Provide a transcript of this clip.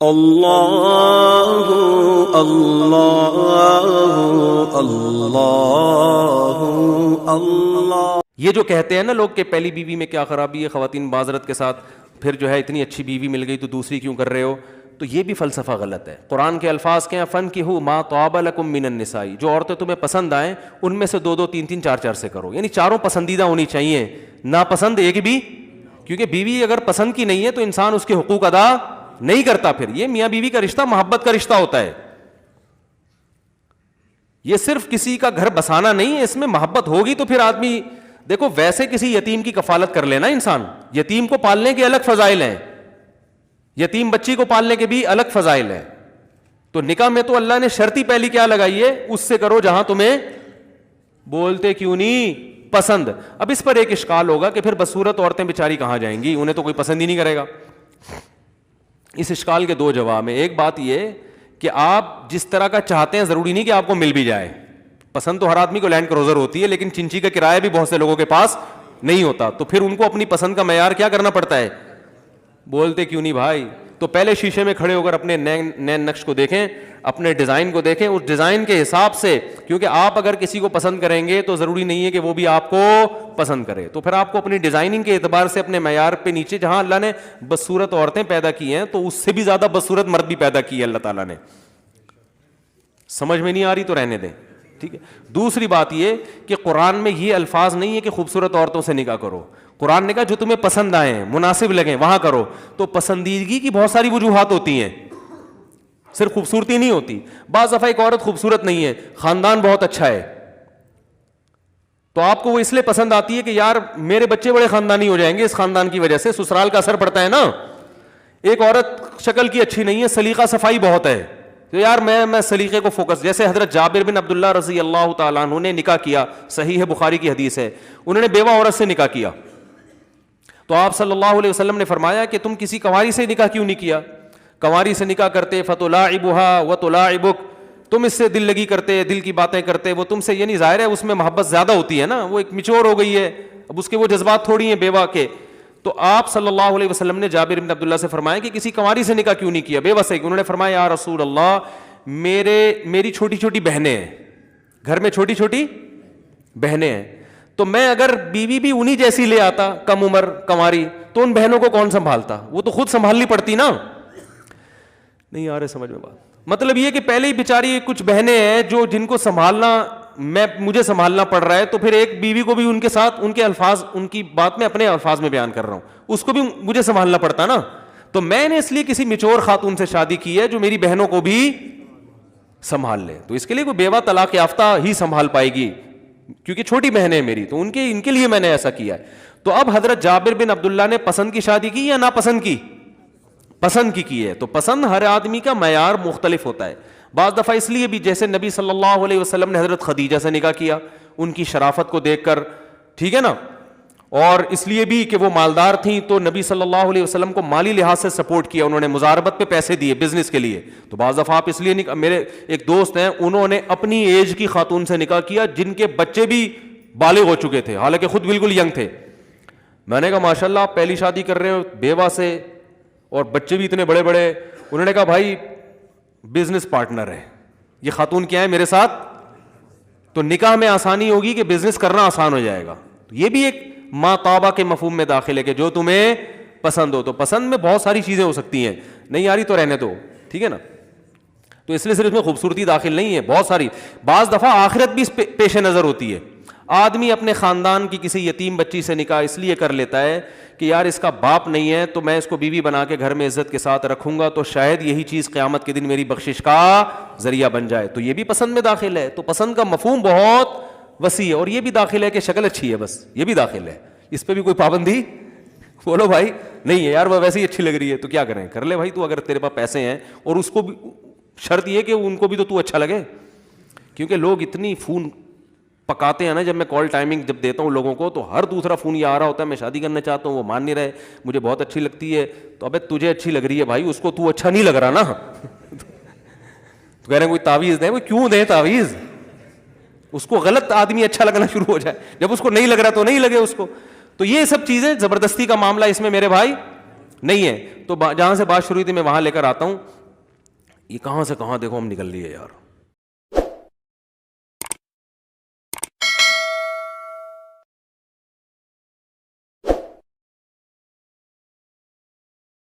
اللہ اللہ اللہ اللہ۔ یہ جو کہتے ہیں نا لوگ کہ پہلی بیوی میں کیا خرابی ہے، خواتین معذرت کے ساتھ پھر جو ہے اتنی اچھی بیوی مل گئی تو دوسری کیوں کر رہے ہو، تو یہ بھی فلسفہ غلط ہے۔ قرآن کے الفاظ کے ہیں فَانكِحُوا مَا طَابَ لَكُم مِّنَ النِّسَاءِ، جو عورتیں تمہیں پسند آئیں ان میں سے دو دو تین تین چار چار سے کرو، یعنی چاروں پسندیدہ ہونی چاہیے، ناپسند ایک بھی، کیونکہ بیوی اگر پسند کی نہیں ہے تو انسان اس کے حقوق ادا نہیں کرتا۔ پھر یہ میاں بیوی کا رشتہ محبت کا رشتہ ہوتا ہے، یہ صرف کسی کا گھر بسانا نہیں ہے، اس میں محبت ہوگی تو پھر آدمی دیکھو ویسے کسی یتیم کی کفالت کر لینا، انسان یتیم کو پالنے کے الگ فضائل ہیں، یتیم بچی کو پالنے کے بھی الگ فضائل ہیں، تو نکاح میں تو اللہ نے شرط ہی پہلی کیا لگائی ہے، اس سے کرو جہاں تمہیں بولتے کیوں نہیں پسند۔ اب اس پر ایک اشکال ہوگا کہ پھر بدصورت عورتیں بیچاری کہاں جائیں گی، انہیں تو کوئی پسند ہی نہیں کرے گا۔ اس اشکال کے دو جواب ہیں۔ ایک بات یہ کہ آپ جس طرح کا چاہتے ہیں ضروری نہیں کہ آپ کو مل بھی جائے، پسند تو ہر آدمی کو لینڈ کروزر ہوتی ہے، لیکن چنچی کا کرایہ بھی بہت سے لوگوں کے پاس نہیں ہوتا، تو پھر ان کو اپنی پسند کا معیار کیا کرنا پڑتا ہے، بولتے کیوں نہیں بھائی۔ تو پہلے شیشے میں کھڑے ہو کر اپنے نین نقش کو دیکھیں، اپنے ڈیزائن کو دیکھیں، اس ڈیزائن کے حساب سے، کیونکہ آپ اگر کسی کو پسند کریں گے تو ضروری نہیں ہے کہ وہ بھی آپ کو پسند کرے، تو پھر آپ کو اپنی ڈیزائننگ کے اعتبار سے اپنے معیار پہ نیچے، جہاں اللہ نے بدصورت عورتیں پیدا کی ہیں تو اس سے بھی زیادہ بدصورت مرد بھی پیدا کی ہے اللہ تعالیٰ نے۔ سمجھ میں نہیں آ رہی تو رہنے دیں، ٹھیک ہے۔ دوسری بات یہ کہ قرآن میں یہ الفاظ نہیں ہے کہ خوبصورت عورتوں سے نکاح کرو، قرآن نے کہا جو تمہیں پسند آئیں مناسب لگیں وہاں کرو، تو پسندیدگی کی بہت ساری وجوہات ہوتی ہیں، صرف خوبصورتی نہیں ہوتی۔ بعض دفعہ ایک عورت خوبصورت نہیں ہے، خاندان بہت اچھا ہے، تو آپ کو وہ اس لیے پسند آتی ہے کہ یار میرے بچے بڑے خاندانی ہو جائیں گے اس خاندان کی وجہ سے، سسرال کا اثر پڑتا ہے نا۔ ایک عورت شکل کی اچھی نہیں ہے، سلیقہ صفائی بہت ہے، تو یار میں سلیقے کو فوکس، جیسے حضرت جابر بن عبداللہ رضی اللہ تعالیٰ عنہ نے نکاح کیا، صحیح ہے بخاری کی حدیث ہے، انہوں نے بیوہ عورت سے نکاح کیا، تو آپ صلی اللہ علیہ وسلم نے فرمایا کہ تم کسی کنواری سے نکاح کیوں نہیں کیا، کنواری سے نکاح کرتے فتلاعبها وتلاعبک، تم اس سے دل لگی کرتے، دل کی باتیں کرتے، وہ تم سے، یعنی ظاہر ہے اس میں محبت زیادہ ہوتی ہے نا، وہ ایک میچور ہو گئی ہے، اب اس کے وہ جذبات تھوڑی ہیں بیوہ کے۔ تو آپ صلی اللہ علیہ وسلم نے جابر بن عبداللہ سے فرمایا کہ کسی کنواری سے نکاح کیوں نہیں کیا، بیوہ سے؟ انہوں نے فرمایا یا رسول اللہ میری چھوٹی چھوٹی بہنیں ہیں، گھر میں چھوٹی چھوٹی بہنیں ہیں، تو میں اگر بیوی بھی انہی جیسی لے آتا کم عمر کنواری تو ان بہنوں کو کون سنبھالتا، وہ تو خود سنبھالنی پڑتی نا۔ نہیں آ رہے سمجھ میں بات؟ مطلب یہ کہ پہلے ہی بیچاری کچھ بہنیں ہیں جو جن کو سنبھالنا مجھے سنبھالنا پڑ رہا ہے، تو پھر ایک بیوی کو بھی ان کے ساتھ ان کے الفاظ، ان کی بات میں اپنے الفاظ میں بیان کر رہا ہوں، اس کو بھی مجھے سنبھالنا پڑتا نا، تو میں نے اس لیے کسی میچور خاتون سے شادی کی ہے جو میری بہنوں کو بھی سنبھال لے، تو اس کے لیے کوئی بیوہ طلاق یافتہ ہی سنبھال پائے گی، کیونکہ چھوٹی بہنیں میری، تو ان کے لیے میں نے ایسا کیا ہے۔ تو اب حضرت جابر بن عبداللہ نے پسند کی شادی کی یا ناپسند کی؟ پسند کی ہے، تو پسند ہر آدمی کا معیار مختلف ہوتا ہے۔ بعض دفعہ اس لیے بھی جیسے نبی صلی اللہ علیہ وسلم نے حضرت خدیجہ سے نکاح کیا ان کی شرافت کو دیکھ کر، ٹھیک ہے نا، اور اس لیے بھی کہ وہ مالدار تھیں تو نبی صلی اللہ علیہ وسلم کو مالی لحاظ سے سپورٹ کیا، انہوں نے مزاربت پہ پیسے دیے بزنس کے لیے۔ تو بعض دفعہ آپ اس لیے میرے ایک دوست ہیں انہوں نے اپنی ایج کی خاتون سے نکاح کیا جن کے بچے بھی بالغ ہو چکے تھے، حالانکہ خود بالکل ینگ تھے۔ میں نے کہا ماشاءاللہ آپ پہلی شادی کر رہے ہو بیوہ سے اور بچے بھی اتنے بڑے بڑے، انہوں نے کہا بھائی بزنس پارٹنر ہے، یہ خاتون کیا ہے میرے ساتھ، تو نکاح میں آسانی ہوگی کہ بزنس کرنا آسان ہو جائے گا۔ تو یہ بھی ایک ما طابہ کے مفہوم میں داخل ہے کہ جو تمہیں پسند ہو، تو پسند میں بہت ساری چیزیں ہو سکتی ہیں، نہیں آ رہی تو رہنے دو، ٹھیک ہے نا۔ تو اس لیے صرف میں خوبصورتی داخل نہیں ہے، بہت ساری، بعض دفعہ آخرت بھی پیش نظر ہوتی ہے۔ آدمی اپنے خاندان کی کسی یتیم بچی سے نکاح اس لیے کر لیتا ہے کہ یار اس کا باپ نہیں ہے تو میں اس کو بیوی بنا کے گھر میں عزت کے ساتھ رکھوں گا، تو شاید یہی چیز قیامت کے دن میری بخشش کا ذریعہ بن جائے، تو یہ بھی پسند میں داخل ہے۔ تو پسند کا مفہوم بہت وسیع ہے، اور یہ بھی داخل ہے کہ شکل اچھی ہے، بس یہ بھی داخل ہے، اس پہ بھی کوئی پابندی بولو بھائی نہیں ہے، یار وہ ویسے ہی اچھی لگ رہی ہے تو کیا کریں، کر لے بھائی تو، اگر تیرے پاس پیسے ہیں، اور اس کو بھی شرط یہ کہ ان کو بھی تو اچھا لگے، کیونکہ لوگ اتنی فون پکاتے ہیں نا، جب میں کال ٹائمنگ جب دیتا ہوں لوگوں کو تو ہر دوسرا فون یہ آ رہا ہوتا ہے میں شادی کرنا چاہتا ہوں، وہ مان نہیں رہے، مجھے بہت اچھی لگتی ہے، تو ابے تجھے اچھی لگ رہی ہے بھائی، اس کو تو اچھا نہیں لگ رہا نا، تو کہہ رہے ہیں کوئی تعویذ دیں، وہ کیوں دیں تعویذ، اس کو غلط آدمی اچھا لگنا شروع ہو جائے، جب اس کو نہیں لگ رہا تو نہیں لگے اس کو۔ تو یہ سب چیزیں زبردستی کا معاملہ اس میں میرے بھائی نہیں ہے. تو جہاں سے بات شروع ہوئی تھی میں وہاں لے کر آتا ہوں. یہ کہاں سے کہاں دیکھو ہم نکل لیے یار.